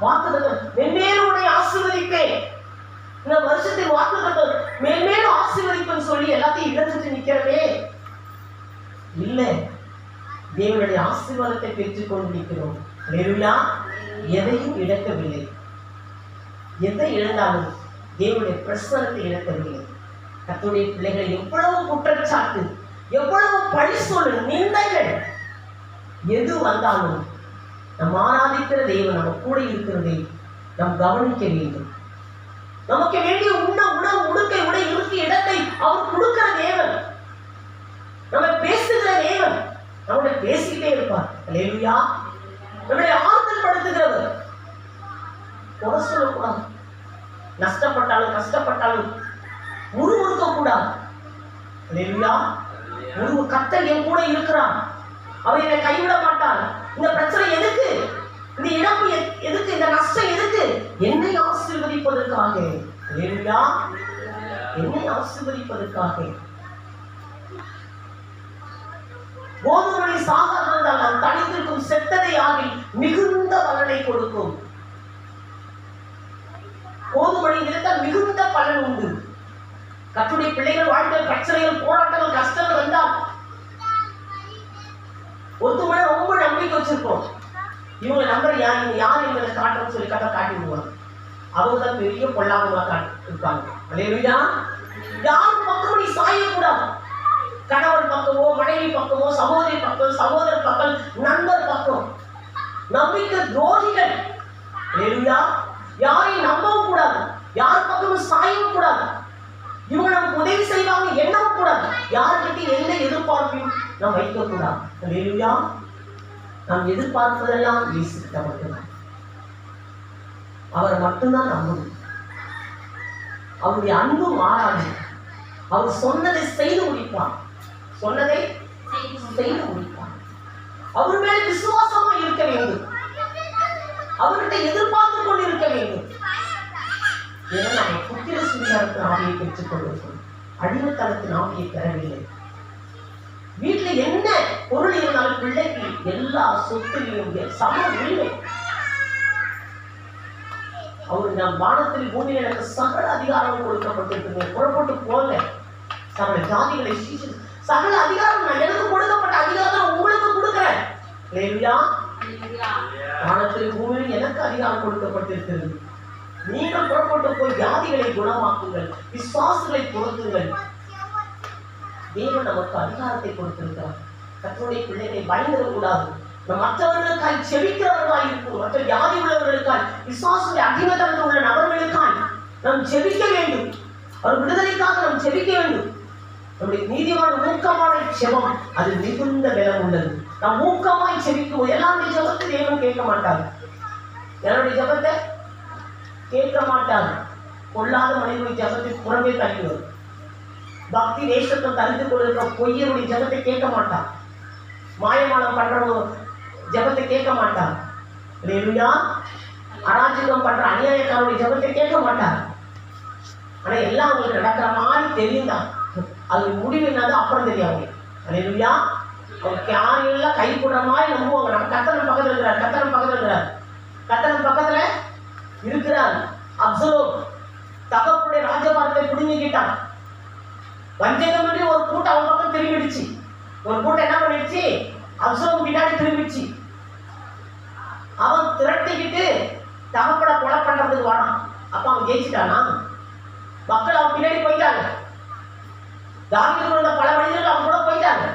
வாக்குத்தத்தம், மென்மேலும் உன்னை ஆசீர்வதிப்பேன், இந்த வருஷத்தின் வாக்குத்தத்தம் மென்மேலும் ஆசீர்வதிப்பேன்னு சொல்லி எல்லாத்தையும் இழந்துட்டு நிக்கிறவே இல்லை. தேவனுடைய ஆசீர்வாதத்தை பெற்றுக் கொண்டு நிற்கிறோம். அல்லேலூயா. எதையும் இழக்கவில்லை. எதை இழந்தாலும் தேவனுடைய பிரசன்னத்தை இழக்கவில்லை. கர்த்தருடைய பிள்ளைகளை எவ்வளவு குற்றச்சாட்டு, எவ்வளவு பழி சொல்லு, நிந்தைகள் எது வந்தாலும் நம் ஆராதிக்கிற தேவன் நம்ம கூட இருக்கிறதை நாம் கவனிக்க வேண்டும். நமக்கு வேண்டிய உணவு, உடுக்கை, உடை, இருக்க இடத்தை அவர் கொடுக்கிற தேவன், நம்ம பேசுகிற தேவன், நம்முடைய பேசிக்கிட்டே இருப்பார். அல்லேலூயா. நம்முடைய ஆறுதல் படுத்துகிறவர், குறை சொல்லக்கூடாது. நஷ்டப்பட்டாலும் கஷ்டப்பட்டாலும் முறுமுறுக்க கூடாது. அல்லேலூயா. கர்த்தர் என் கூட இருக்கிறான், அவர் என்னை கைவிட மாட்டார். இந்த பிரச்சனை எதுக்கு, இந்த இழப்பு எதுக்கு, இந்த நஷ்டம் எதுக்கு? என்னை ஆசீர்வதிப்பதற்காக. அல்லேலூயா. என்னை ஆசீர்வதிப்பதற்காக. கோதுமை சாகாதிருந்தால் அது தனித்திருக்கும், செத்ததை ஆகி மிகுந்த பலனை கொடுக்கும். கோதுமை இருந்தால் மிகுந்த பலன் உண்டு. கர்த்தருடைய பிள்ளைகள் வாழ்க்கை பிரச்சனைகள், போராட்டங்கள், கஷ்டங்கள் வந்தால் ஒருத்தவங்க ரொம்ப நம்பிக்கை வச்சிருப்போம். இவங்க நம்பர் யார் இவங்களை காட்டுறோம்னு சொல்லி காட்டி விடுவாங்க. அவங்க தான் பெரிய பொல்லாதவங்களா இருப்பாங்க. அல்லேலூயா. யாரும் பக்கம் நீ சாயக்கூடாது. கணவர் பக்கமோ, மனைவி பக்கமோ, சகோதரி பக்கம், சகோதரர் பக்கம், நண்பர் பக்கம், நம்பிக்கை துரோகிகள். அல்லேலூயா. யாரையும் நம்பவும் கூடாது, யார் பக்கமும் சாயவும் கூடாது. இவங்க நமக்கு உதவி செய்வாங்க எண்ணவும் கூடாது. யார்கிட்ட எந்த எதிர்பார்ப்பையும் நாம் வைக்கக்கூடாது. அல்லேலூயா. நாம் எதிர்பார்ப்பதெல்லாம் இயேசுகிட்ட மட்டும்தான். அவரை மட்டும்தான் நம்பணும். அவருடைய அன்பு மாறாது. அவர் சொன்னதை செய்து முடிப்பார். சொன்னதை செய்து முடிப்பார். அவர் மேல விசுவாசமா இருக்க வேண்டும். அவர்கிட்ட எதிர்பார்த்து கொண்டு இருக்க வேண்டும். ஏன்னா நம்ம புத்திர சுவிகாரத்தின் ஆவியை பெற்றுக் கொண்டிருக்கோம், அடிமைத்தனத்தின் ஆவியை பெறவில்லை. வீட்டுல என்ன பொருள் இருந்தாலும் பிள்ளைக்கு எல்லா சொத்துலையும் சம உரிமை. அவர் நம் வானத்தில் பூமியில் எனக்கு சகல அதிகாரம் கொடுக்கப்பட்டிருக்கு, புறப்பட்டு போங்க, சகல ஜாதிகளை சகல அதிகாரம் எனக்கு கொடுக்கப்பட்ட அதிகாரம் உங்களுக்கு கொடுக்கிறேன். வானத்தில் பூமியில் எனக்கு அதிகாரம் கொடுக்கப்பட்டிருக்கிறது. நீங்கள் புறப்பட்டு போய் ஜாதிகளை குணமாக்குங்கள், விசுவாசங்களை துரத்துங்கள். தேவன் நமக்கு அதிகாரத்தை கொடுத்திருக்கிறார். கர்த்தருடைய பிள்ளைகளை பயந்துடக்கூடாது. மற்றவர்களுக்காய் செபிக்கிறவர்களாய் இருக்கும், மற்ற ஜாதி உள்ளவர்களுக்காய், விசுவாசத்தை அடிமைத்தனத்தில் உள்ள நபர்களுக்காய் நாம் செபிக்க வேண்டும். அவர் விடுதலைக்காக நாம் செபிக்க வேண்டும். நம்முடைய நீதிமான ஊக்கமான செபம் அது மிகுந்த பலம் உள்ளது. நாம் ஊக்கமாய் செபிக்கும் எல்லாருடைய ஜெபத்தை தேவன் கேட்க மாட்டார். என்னுடைய ஜெபத்தை கேட்க மாட்டார். கொள்ளாத மனிதனுடைய ஜெபத்தை புறமே தள்ளிவர். பக்தி தேசத்தை தரித்து கொண்டிருக்க பொய்யருடைய ஜெபத்தை கேட்க மாட்டார். மாயமானம் பண்றவங்க ஜெபத்தை கேட்க மாட்டார். அல்லேலூயா. அராஜகம் பண்ற அநியாயக்காரருடைய ஜெபத்தை கேட்க மாட்டார். ஆனா எல்லாம் அவங்களுக்கு நடக்கிற மாதிரி தெரியும்தான். அது முடிவு என்னது அப்புறம் தெரியும். அல்லேலூயா. அவங்க யாரெல்லாம் கை போடுற மாதிரி நம்புவாங்க. நம்ம கத்தனம் பக்கத்துல இருக்கிறார், கத்தனம் பக்கத்துல இருக்கிறார், கத்தனம் பக்கத்துல இருக்கிறார். அப்சலோம் தகப்புடைய ராஜபாரத்தை புடுங்கிக்கிட்டான். வஞ்சகம் பண்ணி ஒரு கூட்டம் அவன் பக்கம் திரும்பிடுச்சு. ஒரு கூட்டம் என்ன பண்ணிடுச்சு, அப்சலோம் பின்னாடி திரும்பிடுச்சு. அவன் திரட்டிக்கிட்டு தகப்பட கொலை பண்றதுக்கு வாடான். அப்ப அவன் ஜெயிச்சுட்டானா? மக்கள் அவன் பின்னாடி போயிட்டாங்க. தாவீது கொண்ட பல மனிதர்கள் அவன் கூட போயிட்டாங்க.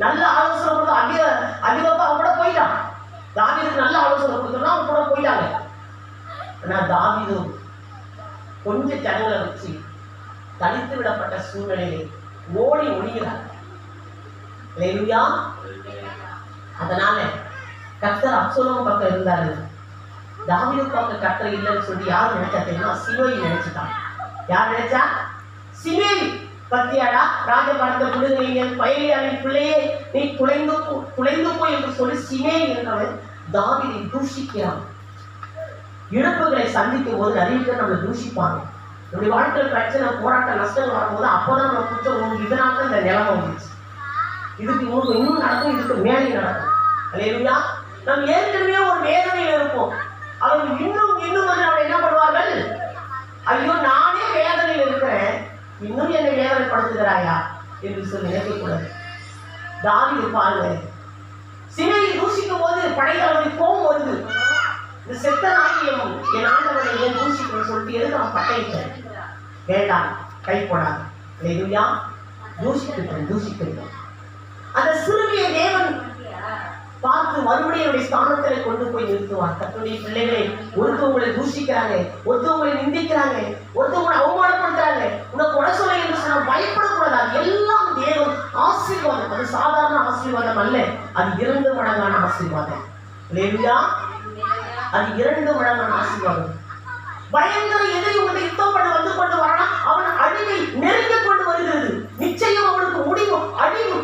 நல்ல ஆலோசனை கொடுத்து அதிகப்பா அவன் கூட போயிட்டான். தாவீதுக்கு நல்ல ஆலோசனை கொடுத்தோம்னா அவன் கூட போயிட்டாங்க. ஆனா தாவீது கொஞ்சம் ஜனங்களை வச்சு தனித்து விடப்பட்ட சூழ்நிலையை ஓடி ஒழிகிறார். அல்லேலூயா. அதனால கர்த்தர் அப்சலோம் பக்கம் இருந்தாரு, தாவீது பக்கம் கர்த்தர் இல்லைன்னு சொல்லி யார் நினைச்சா தெரியுமா? சிமேயி நினைச்சுட்டான். யார் நினைச்சா? சிமேயி. பத்தியாடா, ராஜபாரத்தை விடுதலைங்க, பயலியாளின் பிள்ளையே நீ குலைந்து போய் என்று சொல்லி சிமேயி என்றவன் தாவீதை தூஷிக்கிறான். இழப்புகளை சந்திக்கும் போது நிறைய பேர் நம்மளை தூஷிப்பாங்க. நம்முடைய வாழ்க்கையில் பிரச்சனை, போராட்டம், நஷ்டங்கள் வரும்போது அப்போதான் நம்ம குற்றம், இதனால தான் இந்த நிலைமை வந்துச்சு, இதுக்கு இன்னும் நடக்கும், இதுக்கு மேலே நடக்கும். அல்லேலூயா. நம்ம ஏற்கனவே ஒரு வேதனையில் இருப்போம். அவர்கள் இன்னும் இன்னும் வந்து நம்ம என்ன பண்ணுவார்கள்? ஐயோ நானே வேதனையில் இருக்கிறேன், இன்னும் என்னை வேதனைப்படுத்துகிறாயா என்று சொல்லி நினைக்கக்கூடாது. தாவீது பாருங்க, சினையை தூஷிக்கும் போது படைத்தளபதி கோபம் வருது. இந்த செத்த நாயகம் என் ஆண்டவனை ஏன் தூஷிக்கணும்னு சொல்லிட்டு எதுக்கு அவன் பட்டையிட்டேன்? வேண்டாம், கை போடாது. இல்லையா? தூஷிக்கிட்டேன். அந்த சிறுமியை தேவன் பார்த்து மறுபடியும் ஸ்தானத்தில் கொண்டு போய் நிறுத்துவார். கர்த்தருடைய பிள்ளைகளை ஒருத்தவங்களை தூஷிக்கிறாங்க, ஒருத்தவங்களை நிந்திக்கிறாங்க, ஒருத்தவங்களை அவமானப்படுத்துறாங்க, உனக்கு கொலை சொல்ல என்று சொன்ன பயப்படக்கூடாது. எல்லாம் தேவன் ஆசீர்வாதம். அது சாதாரண ஆசீர்வாதம் அல்ல, அது 2 மடங்கான ஆசீர்வாதம். இல்லையா? அது 2 மடங்கான ஆசீர்வாதம். பயங்கர எதிரி உங்களை யுத்தம் பண்ண வந்து கொண்டு வரலாம், அவன் அழிவை நெருங்க கொண்டு வருகிறது. நிச்சயம் அவனுக்கு முடிவு அழிவு.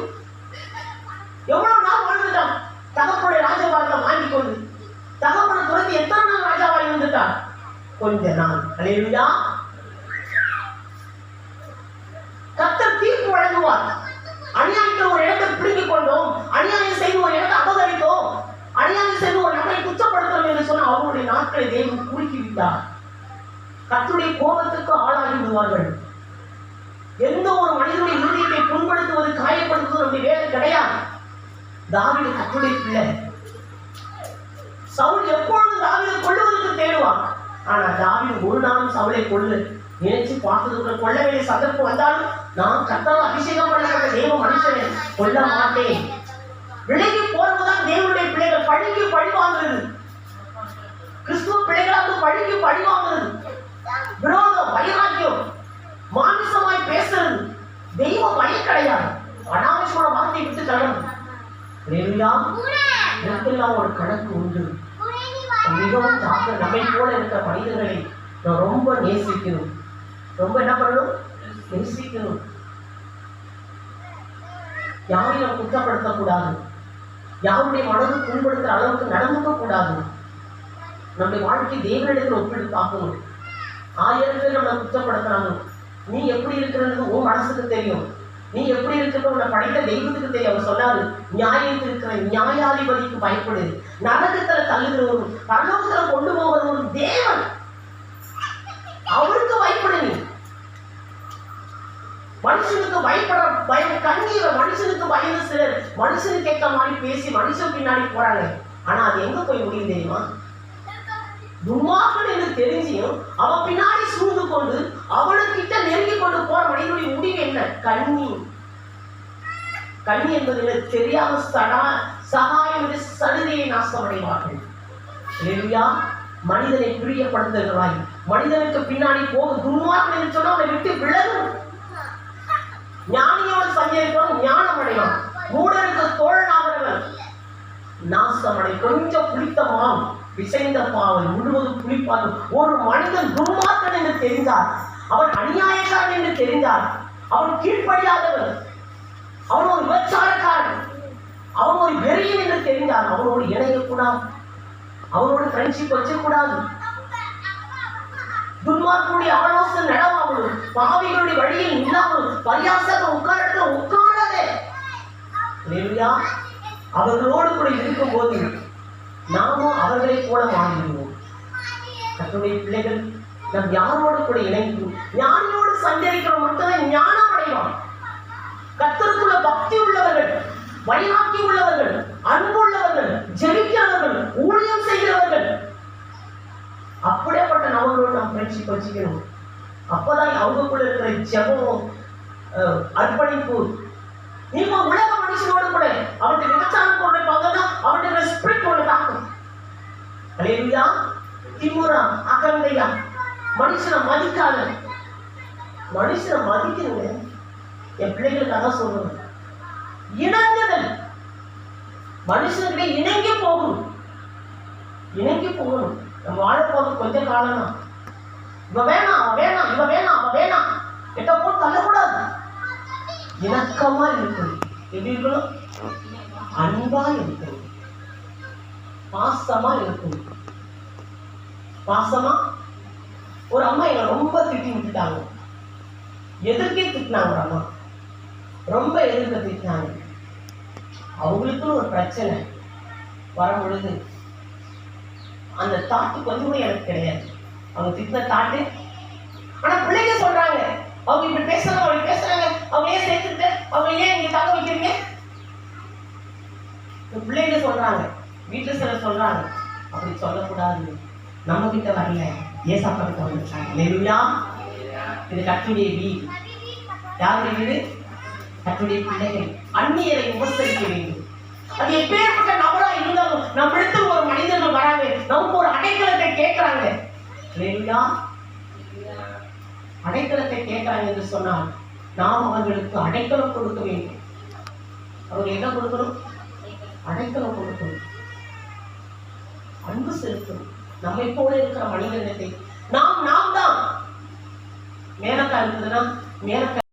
எவ்வளவு நாள் வாழ்ந்துட்டான் தகப்பனுடைய ராஜபாரத்தை வாங்கி கொண்டு. தகப்பனை துறந்து எத்தனை நாள் ராஜாவாய் வந்துட்டான்? கொஞ்ச நாள். அல்லேலூயா. கர்த்தர் தீர்ப்பு வழங்குவார். அநியாயத்தில் ஒரு இடத்தை பிடுங்கிக் கொண்டோம், அநியாயம் செய்து ஒரு இடத்தை அபகரித்தோம், அநியாயம் செய்து ஒரு நபரை குற்றப்படுத்தணும் என்று சொன்ன அவருடைய நாட்களை தேவன் குறுக்கி விட்டார். கர்த்தருடைய கோபத்துக்கு ஆளாகி விடுவார்கள். எந்த ஒரு மனிதனுடைய இருதயத்தை புண்படுத்துவது, காயப்படுத்துவது நம்முடைய வேலை கிடையாது. தாவீது கர்த்தருடைய பிள்ளை. சவுல் எப்பொழுதும் தாவீதை கொல்லுவதற்கு தேடுவான். ஆனா தாவீது ஒரு நாளும் சவுலை கொல்லு நினைச்சு பார்த்ததுக்கு கொல்ல வேண்டிய சந்தர்ப்பம் வந்தாலும் நான் கர்த்தரால் அபிஷேகம் பண்ணப்பட்ட தேவ மனுஷனை கொல்ல மாட்டேன். விலகி போறதுதான் தேவனுடைய பிள்ளைகள். பழிக்கு பழி வாங்குறது, கிறிஸ்துவ பிள்ளைகளாக பழிக்கு பழி வாங்குறது, விரோதம், வைராக்கியம், மாமிசமாய் பேசுறது, தெய்வ பயம் கிடையாது. அனாவசியமான வார்த்தையை விட்டு தள்ளணும். இதற்கெல்லாம் ஒரு கணக்கு உண்டு. மிகவும் ஜாக்கிரதை. நம்மை போல இருக்கிற மனிதர்களை நான் ரொம்ப நேசிக்கணும். ரொம்ப என்ன பண்ணணும்? நேசிக்கணும். யாரையும் நம்ம குற்றப்படுத்தக்கூடாது, யாருடைய மனது புண்படுத்துற அளவுக்கு நடந்துக்க கூடாது. நம்முடைய வாழ்க்கை தேவனிடத்தில் ஒப்பிட்டு பார்க்கணும். 1000 பேர் நம்மளை குற்றப்படுத்துறாங்க, நீ எப்படி இருக்கிறது உன் மனசுக்கு தெரியும். நீ எப்படி இருக்கிற உன்னை படைத்த தெய்வத்துக்கு தெரியும். அவர் சொன்னாரு, நியாயத்தில் இருக்கிற நியாயாதிபதிக்கு பயப்படு, நரகத்துல தள்ளுகிறவரும் பரலோகத்துல கொண்டு போவது ஒரு தேவன், அவருக்கு பயப்படு. நீ மனுஷனுக்கு பயப்பட பயம் கண்ணீர மனுஷனுக்கு பயந்து சிலர் மனுஷனுக்கு ஏற்ற மாதிரி பேசி மனுஷன் பின்னாடி போறாங்க. ஆனா அது எங்க போய் முடியும் தெரியுமா? துன்மார்க்கன் என்று தெரிஞ்சியும் அவன் பின்னாடி சூழ்ந்து கொண்டு அவனுக்கிட்ட நெருங்கி கொண்டு போற மனிதனுடைய முடிவு என்ன? கண்ணீர். கண்ணி என்பது தெரியாம சகாயம் சலுகையை நாசமடைவார்கள். மனிதனை பிரியப்படுத்துகிறாய். மனிதனுக்கு பின்னாடி போகும் துன்மார்க்கன் என்று சொன்னா அவனை விட்டு விலகும். ஞானியோடு சஞ்சரிப்பவன் ஞானம் அடைவான், மூடருக்கு தோழனாகிறவன் நாசமடை. கொஞ்சம் புளித்தமாம் விசைந்த பாவல் முழுவதும் புளிப்பாகும். ஒரு மனிதன் துன்மார்க்கன் என்று தெரிந்தார், அவன் அநியாயக்காரன் என்று தெரிந்தார், அவன் கீழ்ப்படியாதவன், அவன் ஒரு விபச்சாரக்காரன், அவன் ஒரு வெறியன் என்று தெரிந்தார், அவனோடு இணையக்கூடாது, அவனோடு ஃப்ரெண்ட்ஷிப் வச்சக்கூடாது. துன்மார்க்கனுடைய ஆலோசனை நடவாமலும் பாவிகளுடைய வழியில் இல்லாமலும் பரியாசம் உட்காராதே. அவர்களோடு கூட இருக்கும் போது நாமும் அவர்களை போல மாறிடுவோம். கர்த்தருடைய பிள்ளைகள் நாம் யாரோடு கூட இணைந்து ஞானியோடு சஞ்சரிக்கிற மட்டும்தான் ஞானம் அடைவான். கர்த்தருக்குள்ள பக்தி உள்ளவர்கள், வைராக்கி உள்ளவர்கள், அன்பு உள்ளவர்கள், ஜெபிக்கிறவர்கள், ஊழியம் செய்கிறவர்கள், அப்படியேப்பட்ட நபர்களோடு நாம் ஃப்ரெண்ட்ஷிப் வச்சுக்கணும். அப்பதான் அவங்களுக்குள்ள இருக்கிற ஜெபம், அர்ப்பணிப்பு. நீங்க உலக மனுஷனோடு கூட அவனுடைய விபச்சாரம் கொண்டு பார்த்தா அவனுடைய ஸ்பிரிட் ஒன்று தாக்கும். அல்லேலூயா. திமுறா, அகந்தையா, மனுஷனை மதிக்காத. மனுஷனை மதிக்கணுங்க. என் பிள்ளைகளுக்கு அதான் சொல்லணும். இணங்குதல். மனுஷனுடைய இணங்கி போகணும், இணங்கி போகணும். நம்ம வாழப்போது கொஞ்ச காலம் தான். இவ வேணாம், அவ வேணாம், இவ வேணாம், அவ வேணாம், எட்ட போட்டு தள்ளக்கூடாது. இணக்கமா இருக்கணும். எப்படி இருக்கணும்? அன்பா இருக்கணும், பாசமா இருக்கணும். பாசமா. ஒரு அம்மா எங்களை ரொம்ப திட்டி விட்டுட்டாங்க. எதிர்க்கே திட்டினாங்க. ஒரு அம்மா ரொம்ப எதிர்க்க திட்டினாங்க. அவங்களுக்குன்னு ஒரு பிரச்சனை வரும் பொழுது அந்த தாட்டு கொஞ்சம் கூட எனக்கு கிடையாது. அவங்க திட்டின தாட்டு. ஆனா பிள்ளைங்க சொல்றாங்க, அவங்க இப்படி பேசுறாங்க, அவங்க பேசுறாங்க, அவங்க ஏன் சேர்த்துட்டு அவங்க ஏன் நீங்க தங்க வைக்கிறீங்க? பிள்ளைங்க சொல்றாங்க, வீட்டுல சிலர் சொல்றாங்க, அப்படி சொல்லக்கூடாது. நம்ம கிட்ட வரல, ஏசாப்பா கிட்ட வந்துட்டாங்க. இல்லையா? இது கர்த்தருடைய வீடு. யாருடைய வீடு? கர்த்தருடைய பிள்ளைகள். அந்நியரை உபசரிக்க வேண்டும். அது எப்பேற்பட்ட நபரா இருந்தாலும் நம்மிடத்தில் ஒரு மனிதர்கள் வராங்க, நமக்கு ஒரு அடைக்கலத்தை கேட்கிறாங்க. இல்லையா? அடைக்கலத்தை கேட்கிறாங்க என்று சொன்னால் நாம் அவர்களுக்கு அடைக்கலம் கொடுக்க வேண்டும். அவர்கள் என்ன கொடுக்கணும்? அடைக்கலம் கொடுக்கணும், அன்பு செலுத்தணும். நம்மை போல இருக்கிற மனிதனத்தை நாம் தான் மேலக்கா இருக்குதுன்னா மேலக்கா